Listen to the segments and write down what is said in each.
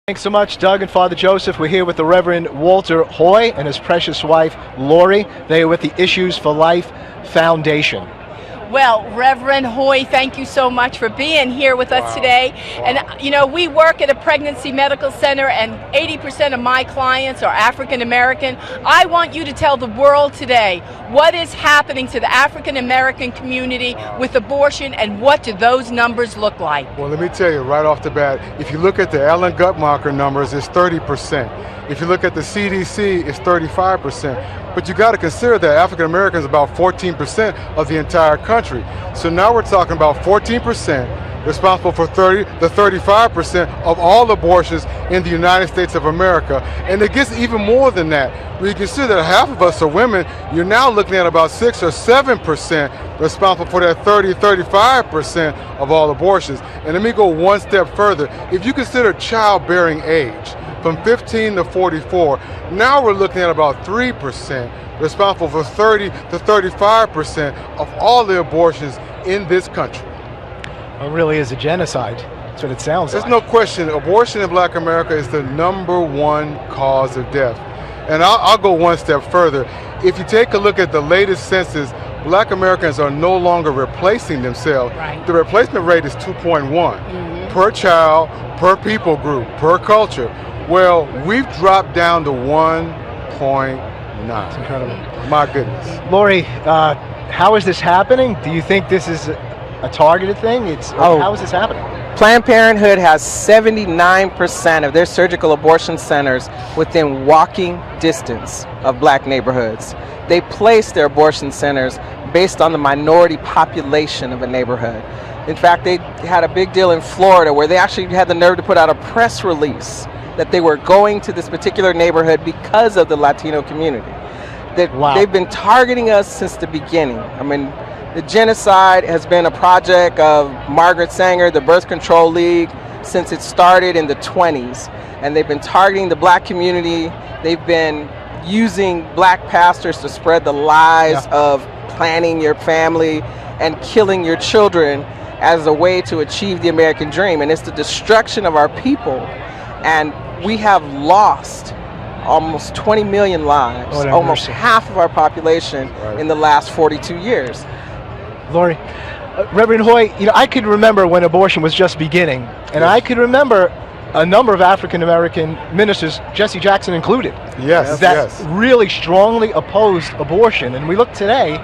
Thanks so much, Doug and Father Joseph. We're here with the Reverend Walter Hoye and his precious wife, Lori. They are with the Issues for Life Foundation. Well, Reverend Hoye, thank you so much for being here with us today. And, you know, we work at a pregnancy medical center, and 80% of my clients are African American. I want you to tell the world today what is happening to the African American community with abortion, and what do those numbers look like? Well, let me tell you right off the bat, if you look at the Alan Guttmacher numbers, it's 30%. If you look at the CDC, it's 35%. But you got to consider that African Americans are about 14% of the entire country. So now we're talking about 14% responsible for 35% of all abortions in the United States of America. And it gets even more than that. When you consider that half of us are women, you're now looking at about 6 or 7% responsible for that 35% of all abortions. And let me go one step further. If you consider childbearing age, from 15 to 44, now we're looking at about 3% responsible for 30 to 35% of all the abortions in this country. It really is a genocide. That's what it sounds like. There's no question, abortion in Black America is the #1 cause of death. And I'll go one step further. If you take a look at the latest census, Black Americans are no longer replacing themselves. Right. The replacement rate is 2.1 per child, per people group, per culture. Well, we've dropped down to 1.9. It's incredible. My goodness. Lori, how is this happening? Do you think this is a targeted thing? How is this happening? Planned Parenthood has 79% of their surgical abortion centers within walking distance of Black neighborhoods. They place their abortion centers based on the minority population of a neighborhood. In fact, they had a big deal in Florida where they actually had the nerve to put out a press release that they were going to this particular neighborhood because of the Latino community. They've been targeting us since the beginning. I mean, the genocide has been a project of Margaret Sanger, the Birth Control League, since it started in the 20s. And they've been targeting the Black community. They've been using Black pastors to spread the lies of planning your family and killing your children as a way to achieve the American dream. And it's the destruction of our people. And we have lost almost 20 million lives, almost half of our population in the last 42 years. Lori, Reverend Hoye, you know, I could remember when abortion was just beginning, and I could remember a number of African American ministers, Jesse Jackson included, that really strongly opposed abortion. And we look today,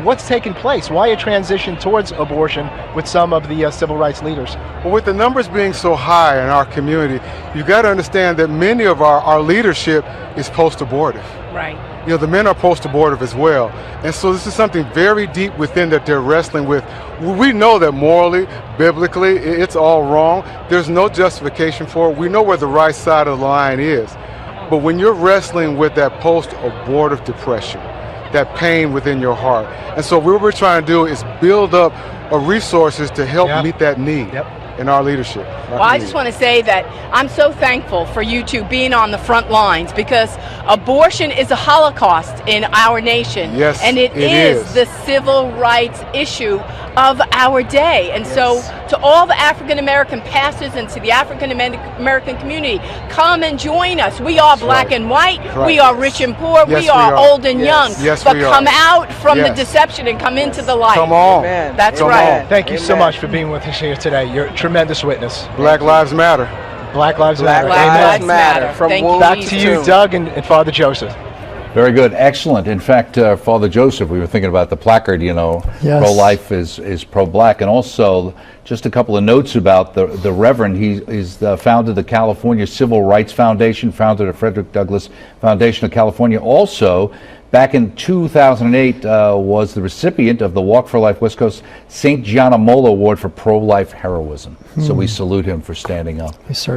what's taking place? Why a transition towards abortion with some of the civil rights leaders? Well, with the numbers being so high in our community, you got to understand that many of our leadership is post-abortive. Right. You know, the men are post-abortive as well. And so this is something very deep within that they're wrestling with. We know that morally, biblically, it's all wrong. There's no justification for it. We know where the right side of the line is. But when you're wrestling with that post-abortive depression, that pain within your heart. And so what we're trying to do is build up resources to help meet that need. In our leadership. Well, I just want to say that I'm so thankful for you two being on the front lines, because abortion is a Holocaust in our nation. Yes, and it is the civil rights issue of our day. And so to all the African American pastors and to the African American community, come and join us. We are Black and white. We are rich and poor. We are old and young. But come out from the deception and come into the light. Come on. That's right. Thank you so much for being with us here today. You're a tremendous witness. Black Lives Matter. Black Lives Matter. Black Lives Matter. Back to you, Doug and Father Joseph. Very good. Excellent. In fact, Father Joseph, we were thinking about the placard, you know, pro-life is pro-black. And also, just a couple of notes about the Reverend. He's founded the California Civil Rights Foundation, founded the Frederick Douglass Foundation of California. Also, back in 2008, was the recipient of the Walk for Life West Coast St. Gianna Molla Award for pro-life heroism. So we salute him for standing up. Yes, sir.